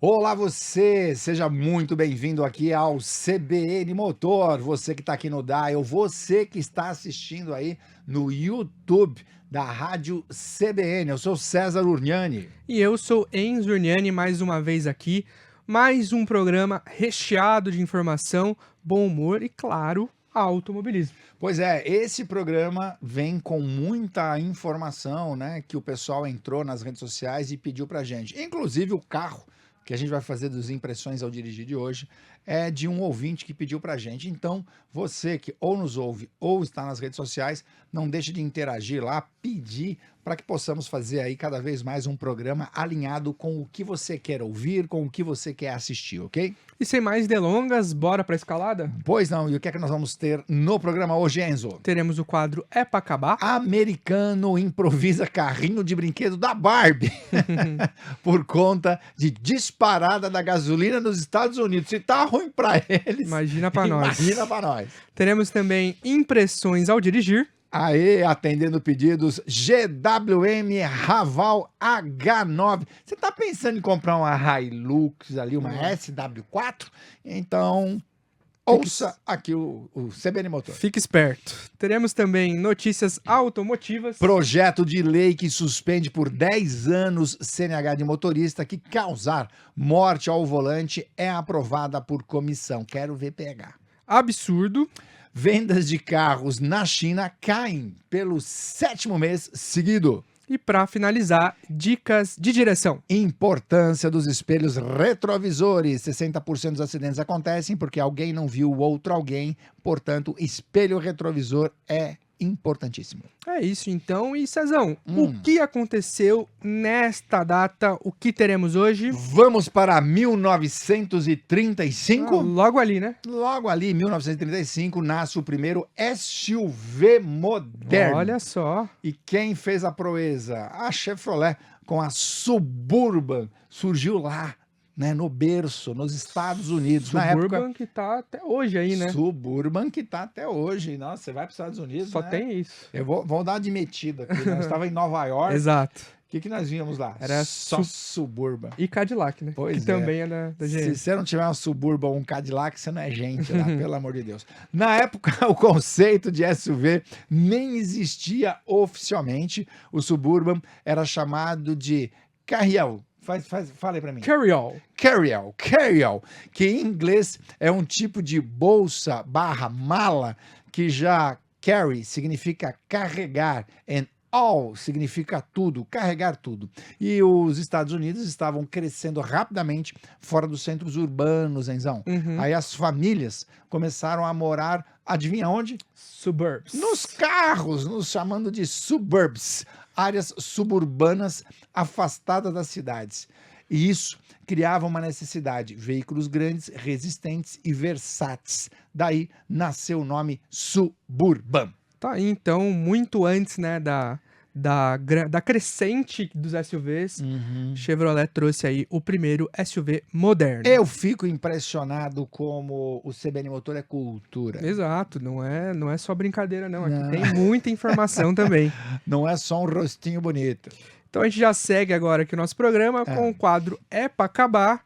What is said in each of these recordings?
Olá você, seja muito bem-vindo aqui ao CBN Motor, você que está aqui no Dial, você que está assistindo aí no YouTube da Rádio CBN, eu sou César Urniani. E eu sou Enzo Urniani, mais uma vez aqui, mais um programa recheado de informação, bom humor e, claro, automobilismo. Pois é, esse programa vem com muita informação, né, que o pessoal entrou nas redes sociais e pediu pra gente, inclusive o carro que a gente vai fazer dos Impressões ao Dirigir de hoje, é de um ouvinte que pediu pra gente. Então, você que ou nos ouve ou está nas redes sociais, não deixe de interagir lá, pedir para que possamos fazer aí cada vez mais um programa alinhado com o que você quer ouvir, com o que você quer assistir, ok? E sem mais delongas, bora pra escalada? Pois não, e o que é que nós vamos ter no programa hoje, Enzo? Teremos o quadro É Pra Acabar. Americano improvisa carrinho de brinquedo da Barbie por conta de disparada da gasolina nos Estados Unidos. Se tá ruim pra eles, Imagina pra nós. imagina pra nós. Teremos também Impressões ao Dirigir. Aê, atendendo pedidos, GWM Raval H9. Você tá pensando em comprar uma Hilux ali, uma SW4? Então, ouça aqui o CBN Motor. Fique esperto. Teremos também notícias automotivas. Projeto de lei que suspende por 10 anos CNH de motorista que causar morte ao volante é aprovada por comissão. Quero ver pegar. Absurdo. Vendas de carros na China caem pelo 7º mês seguido. E para finalizar, dicas de direção. Importância dos espelhos retrovisores. 60% dos acidentes acontecem porque alguém não viu o outro alguém. Portanto, espelho retrovisor é importantíssimo. É isso então. E Cezão, o que aconteceu nesta data? O que teremos hoje? Vamos para 1935. Logo ali, né? Logo ali, 1935, nasce o primeiro SUV moderno. Olha só. E quem fez a proeza? A Chevrolet, com a Suburban. Surgiu lá, né, no berço, nos Estados Unidos. Suburban na época, que tá até hoje aí, né? Suburban que tá até hoje. Nossa, você vai para os Estados Unidos, Só né? tem isso. Eu vou dar uma de metida aqui. Nós estava em Nova York. Exato. O que nós vínhamos lá? Era só Suburban. E Cadillac, né? Pois que é. também é da Se GM. você não tiver uma Suburban ou um Cadillac, você não é gente lá, pelo amor de Deus. Na época, o conceito de SUV nem existia oficialmente. O Suburban era chamado de carriel. Fala aí pra mim. Carry-all. Carriel, que em inglês é um tipo de bolsa / mala, que já carry significa carregar and all significa tudo, carregar tudo. E os Estados Unidos estavam crescendo rapidamente fora dos centros urbanos, Enzão. Aí as famílias começaram a morar, adivinha onde? Suburbs. Nos carros, nos chamando de suburbs, áreas suburbanas afastadas das cidades. E isso criava uma necessidade, veículos grandes, resistentes e versáteis. Daí nasceu o nome Suburban. Tá aí, então, muito antes, né, da crescente dos SUVs, Chevrolet trouxe aí o primeiro SUV moderno. Eu fico impressionado como o CBN Motor é cultura. Exato, não é só brincadeira, não. Aqui tem muita informação também. Não é só um rostinho bonito. Então a gente já segue agora aqui o nosso programa com o quadro É Pra Acabar.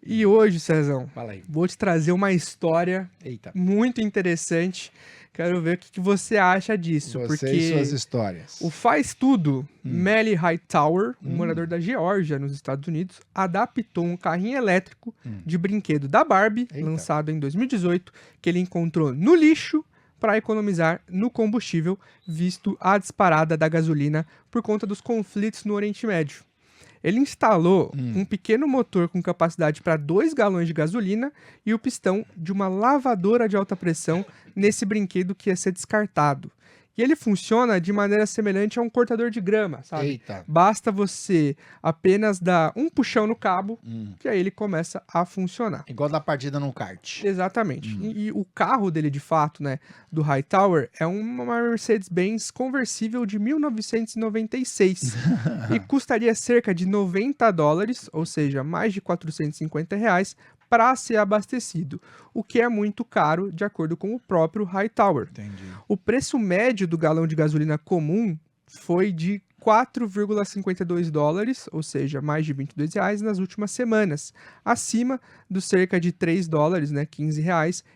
E hoje, Cezão, Fala aí. vou te trazer uma história Eita. muito interessante. Quero ver o que você acha disso. Você porque e suas histórias. o faz tudo, Melly Hightower, um morador da Geórgia, nos Estados Unidos, adaptou um carrinho elétrico de brinquedo da Barbie, Eita. lançado em 2018, que ele encontrou no lixo para economizar no combustível, visto a disparada da gasolina por conta dos conflitos no Oriente Médio. Ele instalou um pequeno motor com capacidade para 2 galões de gasolina e o pistão de uma lavadora de alta pressão nesse brinquedo que ia ser descartado. E ele funciona de maneira semelhante a um cortador de grama, sabe? Eita. Basta você apenas dar um puxão no cabo, que aí ele começa a funcionar. Igual da partida no kart. Exatamente. E o carro dele, de fato, né, do Hightower, é uma Mercedes-Benz conversível de 1996 e custaria cerca de $90, ou seja, mais de R$450, para ser abastecido, o que é muito caro, de acordo com o próprio Hightower. Entendi. O preço médio do galão de gasolina comum foi de 4,52 dólares, ou seja, mais de R$ 22 nas últimas semanas, acima dos cerca de 3 dólares, né, R$ 15,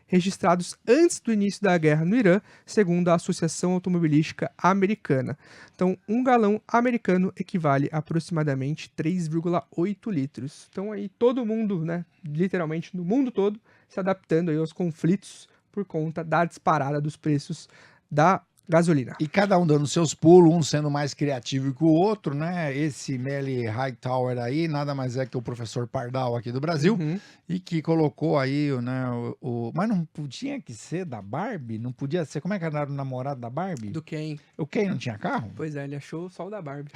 registrados antes do início da guerra no Irã, segundo a Associação Automobilística Americana. Então, um galão americano equivale a aproximadamente 3,8 litros. Então, aí todo mundo, né, literalmente no mundo todo, se adaptando aí aos conflitos por conta da disparada dos preços da gasolina. E cada um dando seus pulos, um sendo mais criativo que o outro, né? Esse Meli Hightower aí, nada mais é que o professor Pardal aqui do Brasil, Uhum. e que colocou aí, né, Mas não podia que ser da Barbie? Não podia ser... Como é que era o namorado da Barbie? Do Ken. O Ken não tinha carro? Pois é, ele achou só o da Barbie.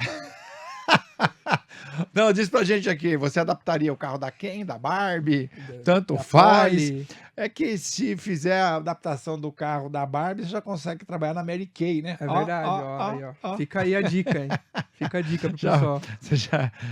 Não, diz pra gente aqui, você adaptaria o carro da Ken, da Barbie? Tanto Da faz. Polly. É que se fizer a adaptação do carro da Barbie, você já consegue trabalhar na Mary Kay, né? É verdade, aí, ó. Fica aí a dica, hein? Fica a dica pro Já- pessoal.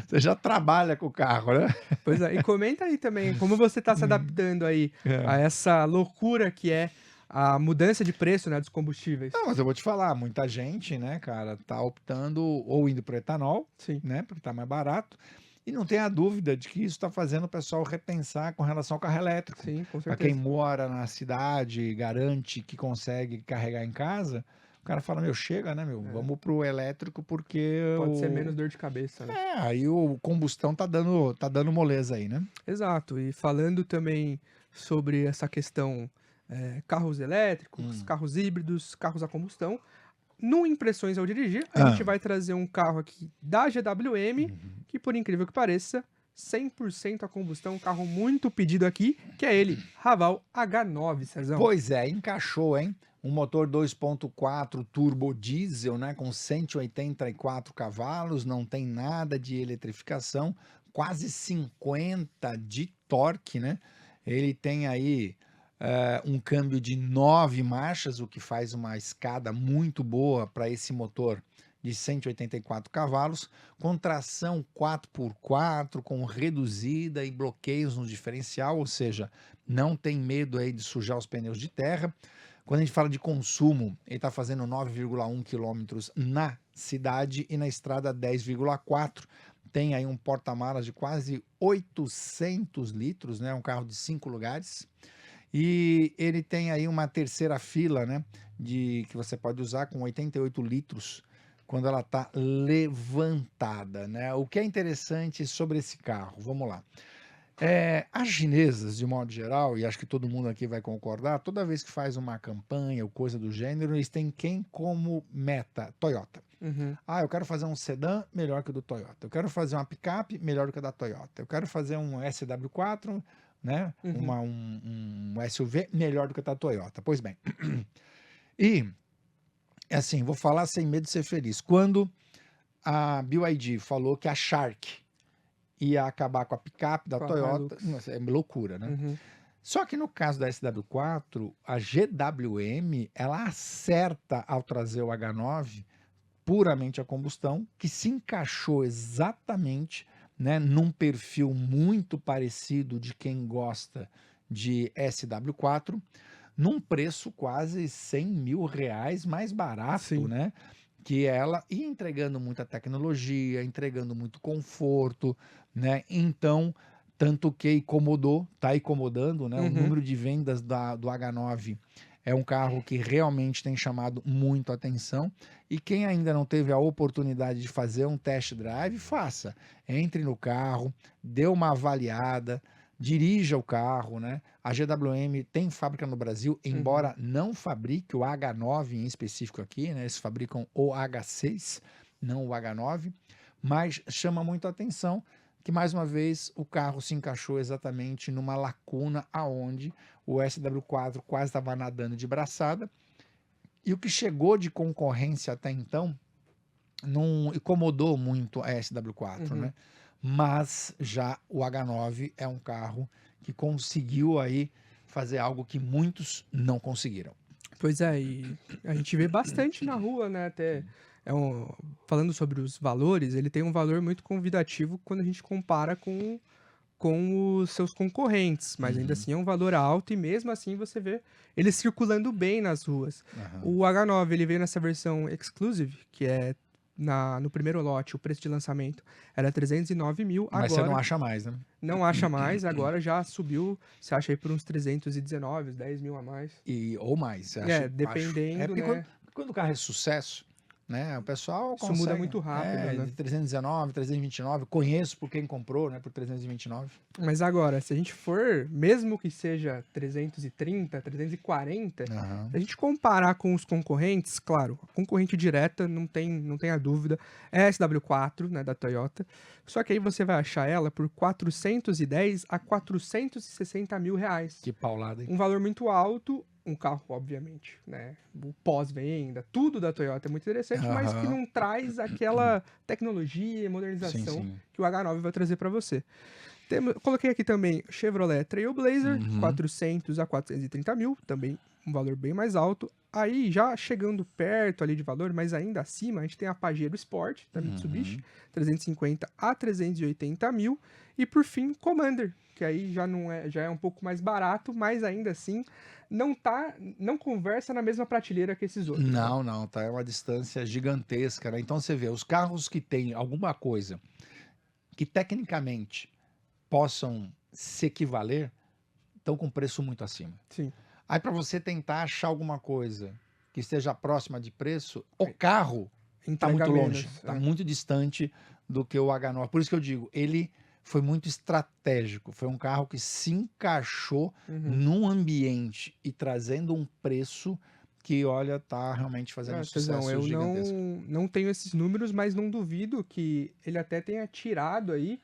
Você já trabalha com o carro, né? Pois é, e comenta aí também como você tá se adaptando aí a essa loucura que é a mudança de preço, né, dos combustíveis. Não, mas eu vou te falar, muita gente, né, cara, tá optando ou indo pro etanol, Sim. né, porque tá mais barato, e não tem a dúvida de que isso tá fazendo o pessoal repensar com relação ao carro elétrico. Sim, com Para quem certeza. mora na cidade, garante que consegue carregar em casa, o cara fala, meu, chega, né, meu, vamos pro elétrico porque Pode ser menos dor de cabeça, né? aí o combustão tá dando moleza aí, né? Exato, e falando também sobre essa questão carros elétricos, carros híbridos, carros a combustão, no Impressões ao Dirigir, a gente vai trazer um carro aqui da GWM, que por incrível que pareça, 100% a combustão, um carro muito pedido aqui, que é ele, Raval H9, Cerzão. Pois é, encaixou, hein? Um motor 2.4 turbo diesel, né, com 184 cavalos, não tem nada de eletrificação, quase 50 de torque, né? Ele tem aí um câmbio de 9 marchas, o que faz uma escada muito boa para esse motor de 184 cavalos, com tração 4x4, com reduzida e bloqueios no diferencial, ou seja, não tem medo aí de sujar os pneus de terra. Quando a gente fala de consumo, ele está fazendo 9,1 km na cidade e na estrada 10,4. Tem aí um porta-malas de quase 800 litros, né? Um carro de 5 lugares. E ele tem aí uma terceira fila, né? Que você pode usar com 88 litros quando ela está levantada, né? O que é interessante sobre esse carro, vamos lá. As chinesas, de modo geral, e acho que todo mundo aqui vai concordar, toda vez que faz uma campanha ou coisa do gênero, eles têm quem como meta? Toyota. Uhum. Ah, eu quero fazer um sedã melhor que o do Toyota. Eu quero fazer uma picape melhor do que a da Toyota. Eu quero fazer um SW4, né? Um SUV melhor do que a da Toyota. Pois bem. E, assim, vou falar sem medo de ser feliz. Quando a BYD falou que a Shark ia acabar com a picape da Com a Toyota, Hilux. é loucura, né? Uhum. Só que no caso da SW4, a GWM, ela acerta ao trazer o H9 puramente a combustão, que se encaixou exatamente, né, num perfil muito parecido de quem gosta de SW4, num preço quase 100 mil reais mais barato, Sim. né? Que ela, e entregando muita tecnologia, entregando muito conforto, né? Então, tanto que está incomodando, né? O Uhum. número de vendas do H9 é um carro que realmente tem chamado muito atenção. E quem ainda não teve a oportunidade de fazer um test drive, faça. Entre no carro, dê uma avaliada, dirija o carro, né? A GWM tem fábrica no Brasil, embora não fabrique o H9 em específico aqui, né? Eles fabricam o H6, não o H9, mas chama muito a atenção que, mais uma vez, o carro se encaixou exatamente numa lacuna aonde o SW4 quase estava nadando de braçada, e o que chegou de concorrência até então não incomodou muito a SW4, né? Mas já o H9 é um carro que conseguiu aí fazer algo que muitos não conseguiram. Pois é, e a gente vê bastante na rua, né? Até falando sobre os valores, ele tem um valor muito convidativo quando a gente compara com os seus concorrentes, mas ainda assim é um valor alto e mesmo assim você vê ele circulando bem nas ruas. O H9 ele veio nessa versão Exclusive, que é no primeiro lote, o preço de lançamento era 309 mil. Mas Agora você não acha mais, né? não acha mais, agora já subiu, você acha aí por uns 319, 10 mil a mais. Ou mais, você acha? Dependendo, porque né? quando o carro é sucesso, né? O pessoal Isso consegue. muda muito rápido, né? De 319, 329. Conheço por quem comprou, né? Por 329. Mas agora, se a gente for, mesmo que seja 330, 340, Aham. se a gente comparar com os concorrentes, claro, a concorrente direta, não tem a dúvida, é a SW4, né, da Toyota. Só que aí você vai achar ela por 410 a 460 mil reais. Que paulada, hein? Um valor muito alto, um carro, obviamente, né? O pós-venda, tudo da Toyota é muito interessante, mas que Aham. não traz aquela tecnologia e modernização Sim, sim. que o H9 vai trazer para você. Coloquei aqui também Chevrolet Trailblazer, 400 a 430 mil, também um valor bem mais alto. Aí, já chegando perto ali de valor, mas ainda acima, a gente tem a Pajero Sport, da Mitsubishi, 350 a 380 mil. E, por fim, Commander, que aí já é um pouco mais barato, mas ainda assim não conversa na mesma prateleira que esses outros. né? Não, tá. É uma distância gigantesca, né? Então você vê, os carros que têm alguma coisa que tecnicamente possam se equivaler estão com preço muito acima. Sim. Aí para você tentar achar alguma coisa que esteja próxima de preço, o carro está Entrega muito menos, longe, está é. muito distante do que o H9. Por isso que eu digo, ele foi muito estratégico. Foi um carro que se encaixou num ambiente e trazendo um preço que, olha, tá realmente fazendo um Cezão, sucesso eu gigantesco. não tenho esses números, mas não duvido que ele até tenha tirado aí,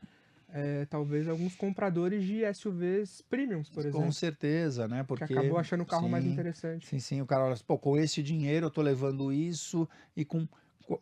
talvez, alguns compradores de SUVs premiums, por Com exemplo, certeza, né? que Porque acabou achando o carro mais sim, interessante. sim, o cara olha, pô, com esse dinheiro eu tô levando isso e com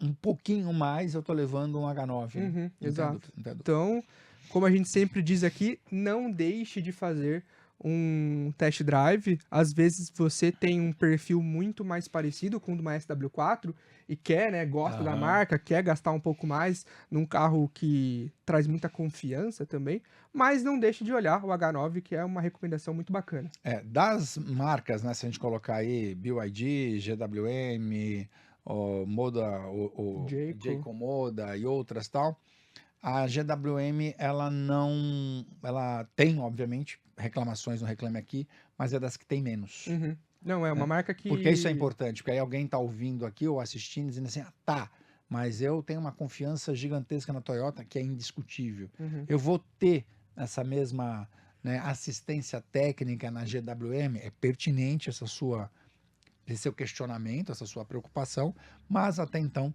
um pouquinho mais eu tô levando um H9, né? Não tem Exato. dúvida, não tem dúvida. Então, como a gente sempre diz aqui, não deixe de fazer um test drive. Às vezes você tem um perfil muito mais parecido com o de uma SW4 e quer, né, gosta da Aham. marca, quer gastar um pouco mais num carro que traz muita confiança também, mas não deixe de olhar o H9, que é uma recomendação muito bacana. Das marcas, né? Se a gente colocar aí BYD, GWM, o Moda, o Jayco. Jayco Moda e outras tal, a GWM ela tem, obviamente, reclamações no Reclame Aqui, mas é das que tem menos. Não, é uma marca que... Porque isso é importante, porque aí alguém tá ouvindo aqui ou assistindo dizendo assim, tá, mas eu tenho uma confiança gigantesca na Toyota que é indiscutível. Eu vou ter essa mesma, né, assistência técnica na GWM, é pertinente esse seu questionamento, essa sua preocupação, mas até então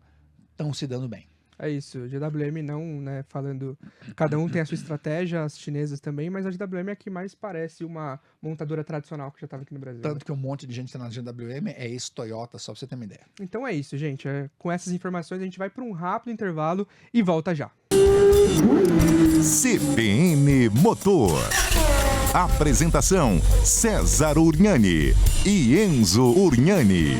estão se dando bem. É isso, GWM não, né, falando, cada um tem a sua estratégia, as chinesas também, mas a GWM é a que mais parece uma montadora tradicional que já estava aqui no Brasil. Tanto que um monte de gente está na GWM é ex-Toyota, só para você ter uma ideia. Então é isso, gente, com essas informações a gente vai para um rápido intervalo e volta já. CBN Motor. Apresentação: César Uriani e Enzo Uriani.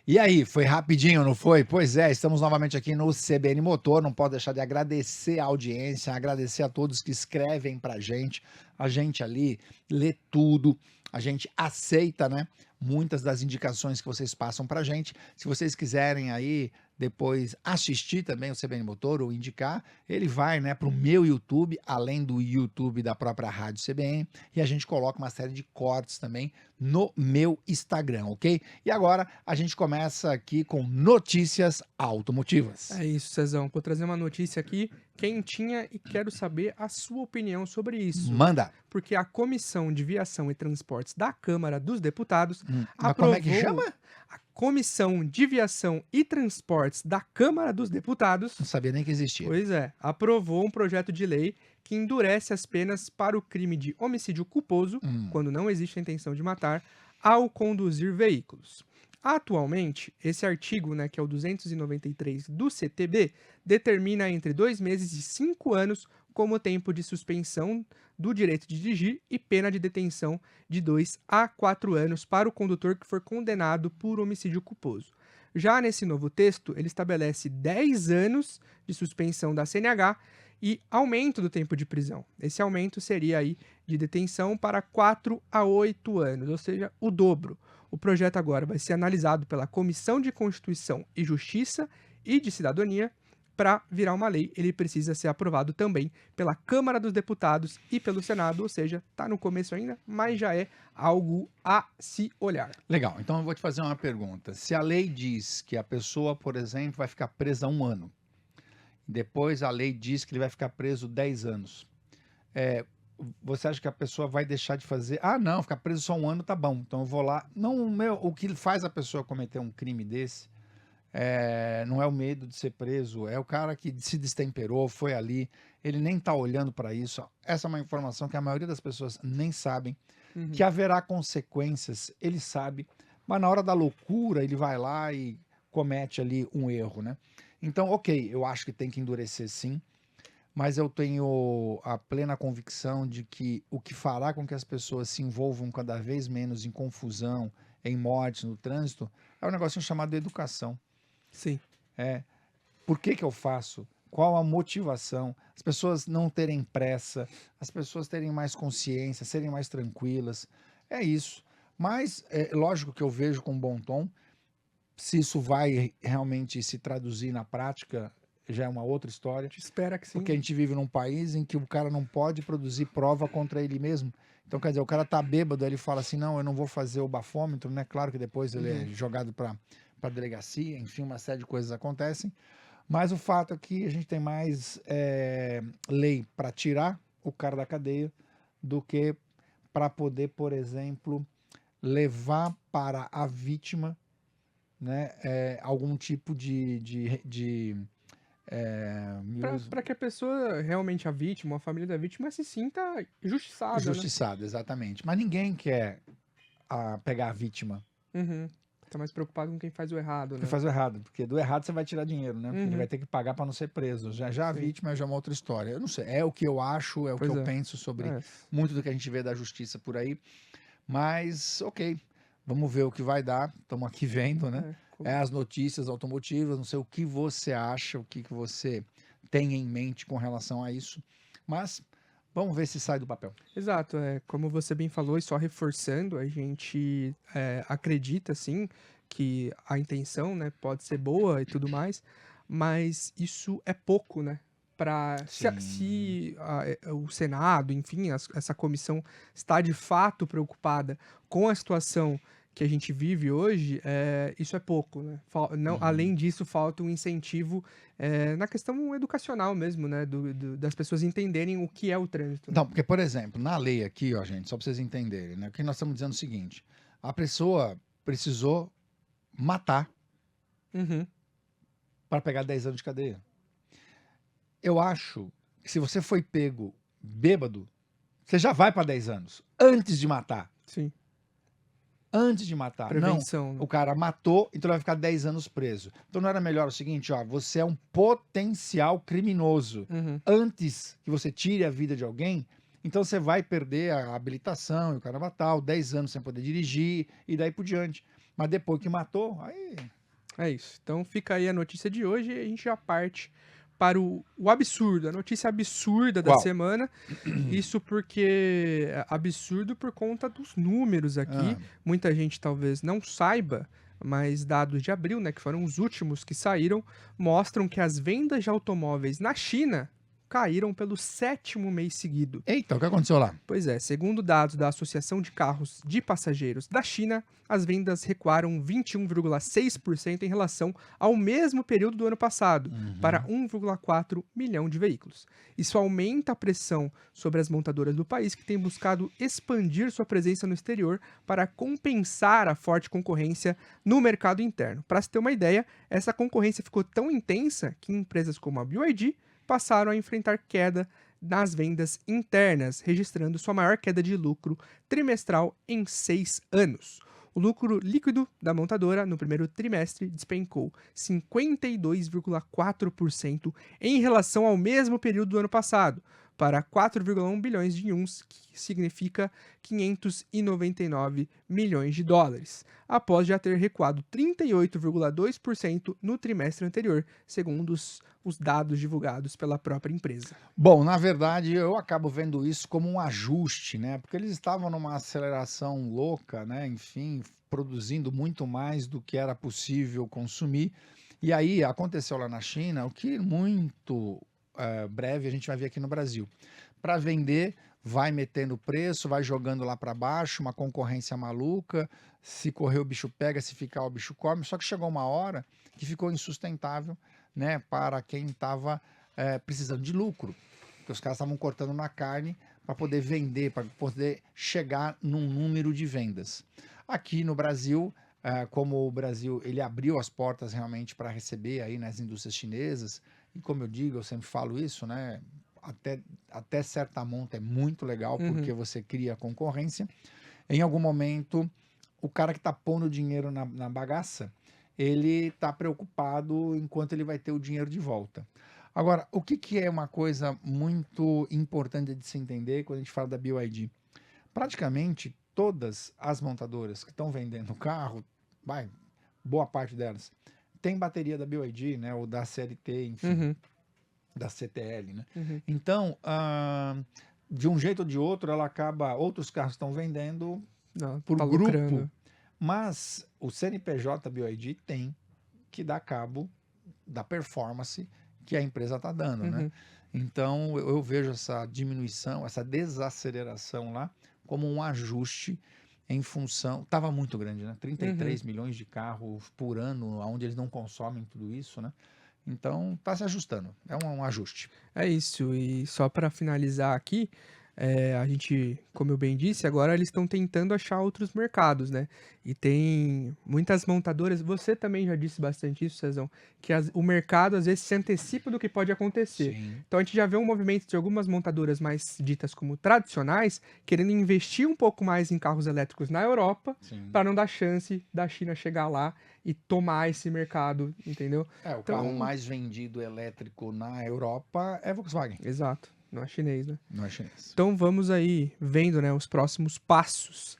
E aí, foi rapidinho, não foi? Pois é, estamos novamente aqui no CBN Motor, não posso deixar de agradecer a audiência, agradecer a todos que escrevem pra gente, a gente ali lê tudo, a gente aceita, né, muitas das indicações que vocês passam pra gente. Se vocês quiserem aí depois assistir também o CBN Motor ou indicar, ele vai, né, pro meu YouTube, além do YouTube da própria Rádio CBN, e a gente coloca uma série de cortes também no meu Instagram, ok? E agora a gente começa aqui com notícias automotivas. É isso, Cezão, vou trazer uma notícia aqui quentinha e quero saber a sua opinião sobre isso. Manda! Porque a Comissão de Viação e Transportes da Câmara dos Deputados Mas aprovou... como é que chama? A Comissão de Viação e Transportes da Câmara dos Deputados... Não sabia nem que existia. Pois é, aprovou um projeto de lei que endurece as penas para o crime de homicídio culposo, quando não existe a intenção de matar, ao conduzir veículos. Atualmente, esse artigo, né, que é o 293 do CTB, determina entre 2 meses e 5 anos como tempo de suspensão do direito de dirigir e pena de detenção de 2 a 4 anos para o condutor que for condenado por homicídio culposo. Já nesse novo texto, ele estabelece 10 anos de suspensão da CNH e aumento do tempo de prisão. Esse aumento seria aí de detenção para 4 a 8 anos, ou seja, o dobro. O projeto agora vai ser analisado pela Comissão de Constituição e Justiça e de Cidadania. Para virar uma lei, ele precisa ser aprovado também pela Câmara dos Deputados e pelo Senado, ou seja, está no começo ainda, mas já é algo a se olhar. Legal, então eu vou te fazer uma pergunta. Se a lei diz que a pessoa, por exemplo, vai ficar presa 1 ano, depois a lei diz que ele vai ficar preso 10 anos, você acha que a pessoa vai deixar de fazer? Ah, não, ficar preso só 1 ano tá bom, então eu vou lá. Não, o que faz a pessoa cometer um crime desse não é o medo de ser preso, é o cara que se destemperou, foi ali, ele nem tá olhando para isso. Essa é uma informação que a maioria das pessoas nem sabem. Que haverá consequências, ele sabe, mas na hora da loucura ele vai lá e comete ali um erro, né? Então, ok, eu acho que tem que endurecer sim, mas eu tenho a plena convicção de que o que fará com que as pessoas se envolvam cada vez menos em confusão, em mortes no trânsito, é um negocinho chamado educação. Sim. Por que eu faço? Qual a motivação? As pessoas não terem pressa, as pessoas terem mais consciência, serem mais tranquilas. É isso. Mas é lógico que eu vejo com bom tom. Se isso vai realmente se traduzir na prática, já é uma outra história. A gente espera que sim. Porque a gente vive num país em que o cara não pode produzir prova contra ele mesmo. Então, quer dizer, o cara tá bêbado, aí ele fala assim, não, eu não vou fazer o bafômetro, né? Claro que depois ele é jogado para delegacia, enfim, uma série de coisas acontecem. Mas o fato é que a gente tem mais lei para tirar o cara da cadeia do que para poder, por exemplo, levar para a vítima, né, algum tipo Para que a pessoa, realmente a vítima, a família da vítima, se sinta injustiçada, injustiçado, exatamente. Mas ninguém quer pegar a vítima. Tá mais preocupado com quem faz o errado, né? Quem faz o errado, porque do errado você vai tirar dinheiro, né? Porque ele vai ter que pagar para não ser preso. Já a vítima já é uma outra história. Eu não sei, é o que eu acho, é o que eu penso sobre muito do que a gente vê da justiça por aí. Mas, ok, vamos ver o que vai dar. Estamos aqui vendo, né? As notícias automotivas, não sei o que você acha, o que você tem em mente com relação a isso. Mas vamos ver se sai do papel. Exato, como você bem falou, e só reforçando, a gente acredita, sim, que a intenção, né, pode ser boa e tudo mais, mas isso é pouco, né? Se o Senado, enfim, essa comissão está de fato preocupada com a situação que a gente vive hoje, isso é pouco, né? Além disso, falta um incentivo na questão educacional mesmo, né? Das pessoas entenderem o que é o trânsito. Não, porque, por exemplo, na lei aqui, ó, gente, só para vocês entenderem, né? O que nós estamos dizendo é o seguinte: a pessoa precisou matar para pegar 10 anos de cadeia. Eu acho que se você foi pego bêbado, você já vai para 10 anos, antes de matar. Sim. Antes de matar. Prevenção, não, né? O cara matou, então vai ficar 10 anos preso. Então não era melhor o seguinte, ó, você é um potencial criminoso. Antes que você tire a vida de alguém, então você vai perder a habilitação e o caramba tal, 10 anos sem poder dirigir e daí por diante. Mas depois que matou, aí... É isso. Então fica aí a notícia de hoje e a gente já parte para o absurdo, a notícia absurda da semana. Isso porque é absurdo por conta dos números aqui. Muita gente talvez não saiba, mas dados de abril, né, que foram os últimos que saíram, mostram que as vendas de automóveis na China caíram pelo 7º mês seguido. Eita, o que aconteceu lá? Pois é, segundo dados da Associação de Carros de Passageiros da China, as vendas recuaram 21,6% em relação ao mesmo período do ano passado, para 1,4 milhão de veículos. Isso aumenta a pressão sobre as montadoras do país, que têm buscado expandir sua presença no exterior para compensar a forte concorrência no mercado interno. Para se ter uma ideia, essa concorrência ficou tão intensa que empresas como a BYD passaram a enfrentar queda nas vendas internas, registrando sua maior queda de lucro trimestral em 6 anos. O lucro líquido da montadora no primeiro trimestre despencou 52,4% em relação ao mesmo período do ano passado, para 4,1 bilhões de yuans, que significa 599 milhões de dólares, após já ter recuado 38,2% no trimestre anterior, segundo os dados divulgados pela própria empresa. Bom, na verdade, eu acabo vendo isso como um ajuste, né? Porque eles estavam numa aceleração louca, né? Enfim, produzindo muito mais do que era possível consumir. E aí aconteceu lá na China o que muito breve a gente vai ver aqui no Brasil. Para vender, vai metendo preço, vai jogando lá para baixo, uma concorrência maluca. Se correr o bicho pega, se ficar o bicho come. Só que chegou uma hora que ficou insustentável, né, para quem estava precisando de lucro. Porque os caras estavam cortando na carne para poder vender, para poder chegar num número de vendas. Aqui no Brasil, como o Brasil ele abriu as portas realmente para receber aí nas indústrias chinesas, e como eu digo, eu sempre falo isso, né? Até certa monta é muito legal, porque você cria concorrência. Em algum momento, o cara que está pondo dinheiro na bagaça, ele está preocupado enquanto ele vai ter o dinheiro de volta. Agora, o que é uma coisa muito importante de se entender quando a gente fala da BYD? Praticamente todas as montadoras que estão vendendo carro, boa parte delas, tem bateria da BYD, né, ou da CLT, enfim, da CTL, né? Então, de um jeito ou de outro, ela acaba, outros carros estão vendendo por tá grupo, lucrando. mas o CNPJ BYD tem que dar cabo da performance que a empresa está dando, né? Então, eu vejo essa diminuição, essa desaceleração lá como um ajuste em função... Estava muito grande, né? 33 milhões de carros por ano, onde eles não consomem tudo isso, né? Então, está se ajustando. É um ajuste. É isso, e só para finalizar aqui, a gente, como eu bem disse, agora eles estão tentando achar outros mercados, né? E tem muitas montadoras, você também já disse bastante isso, Cezão, que o mercado às vezes se antecipa do que pode acontecer. Sim. Então a gente já vê um movimento de algumas montadoras mais ditas como tradicionais, querendo investir um pouco mais em carros elétricos na Europa, para não dar chance da China chegar lá e tomar esse mercado, entendeu? O carro mais vendido elétrico na Europa é Volkswagen. Exato. Não é chinês, né? Não é chinês. Então vamos aí vendo, né, os próximos passos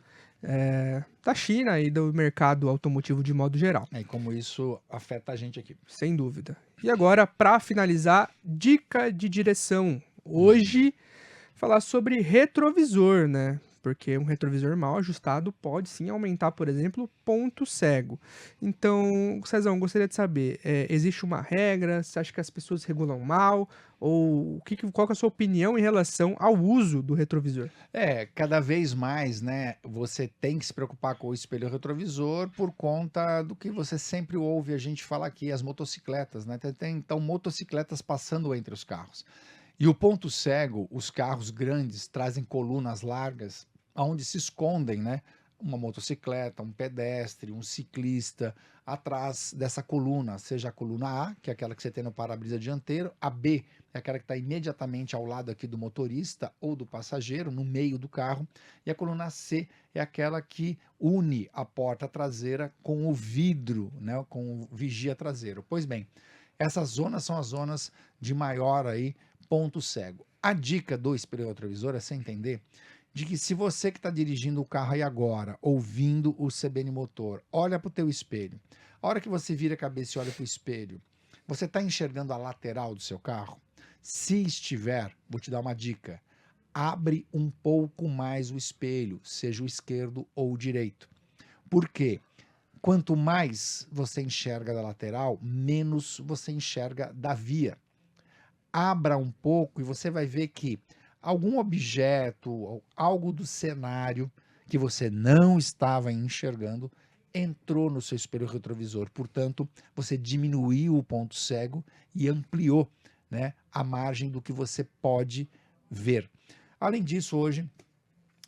da China e do mercado automotivo de modo geral. E como isso afeta a gente aqui. Sem dúvida. E agora, para finalizar, dica de direção. Hoje, falar sobre retrovisor, né? Porque um retrovisor mal ajustado pode sim aumentar, por exemplo, ponto cego. Então, Cezão, gostaria de saber, existe uma regra? Você acha que as pessoas regulam mal? Ou qual que é a sua opinião em relação ao uso do retrovisor? Cada vez mais, né, você tem que se preocupar com o espelho retrovisor por conta do que você sempre ouve a gente falar aqui, as motocicletas, né? Tem então motocicletas passando entre os carros. E o ponto cego, os carros grandes trazem colunas largas, onde se escondem, né, uma motocicleta, um pedestre, um ciclista, atrás dessa coluna, seja a coluna A, que é aquela que você tem no para-brisa dianteiro, a B é aquela que está imediatamente ao lado aqui do motorista ou do passageiro, no meio do carro, e a coluna C é aquela que une a porta traseira com o vidro, né, com o vigia traseiro. Pois bem, essas zonas são as zonas de maior aí ponto cego. A dica do espelho retrovisor é você entender de que se você que está dirigindo o carro aí agora, ouvindo o CBN Motor, olha para o teu espelho. A hora que você vira a cabeça e olha para o espelho, você está enxergando a lateral do seu carro? Se estiver, vou te dar uma dica. Abre um pouco mais o espelho, seja o esquerdo ou o direito. Por quê? Quanto mais você enxerga da lateral, menos você enxerga da via. Abra um pouco e você vai ver que algum objeto, algo do cenário que você não estava enxergando, entrou no seu espelho retrovisor. Portanto, você diminuiu o ponto cego e ampliou, né, a margem do que você pode ver. Além disso, hoje,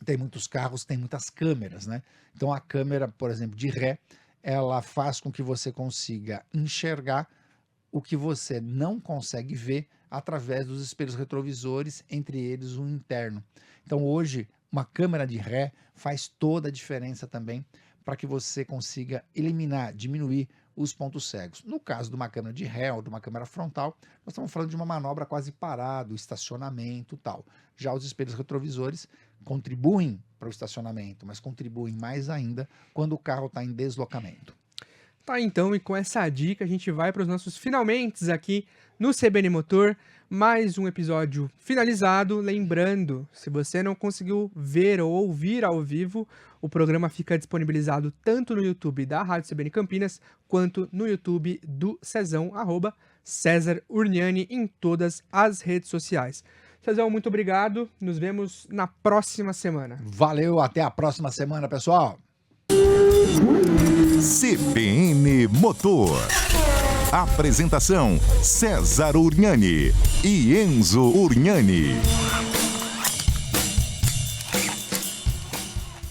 tem muitos carros, tem muitas câmeras, né? Então, a câmera, por exemplo, de ré, ela faz com que você consiga enxergar o que você não consegue ver através dos espelhos retrovisores, entre eles o interno. Então hoje, uma câmera de ré faz toda a diferença também para que você consiga eliminar, diminuir os pontos cegos. No caso de uma câmera de ré ou de uma câmera frontal, nós estamos falando de uma manobra quase parada, o estacionamento e tal. Já os espelhos retrovisores contribuem para o estacionamento, mas contribuem mais ainda quando o carro está em deslocamento. Tá, então, e com essa dica a gente vai para os nossos finalmente aqui no CBN Motor. Mais um episódio finalizado. Lembrando, se você não conseguiu ver ou ouvir ao vivo, o programa fica disponibilizado tanto no YouTube da Rádio CBN Campinas, quanto no YouTube do Cezão, @César Urniani, em todas as redes sociais. Cezão, muito obrigado. Nos vemos na próxima semana. Valeu, até a próxima semana, pessoal. CBN Motor. Apresentação: César Urniani e Enzo Urniani.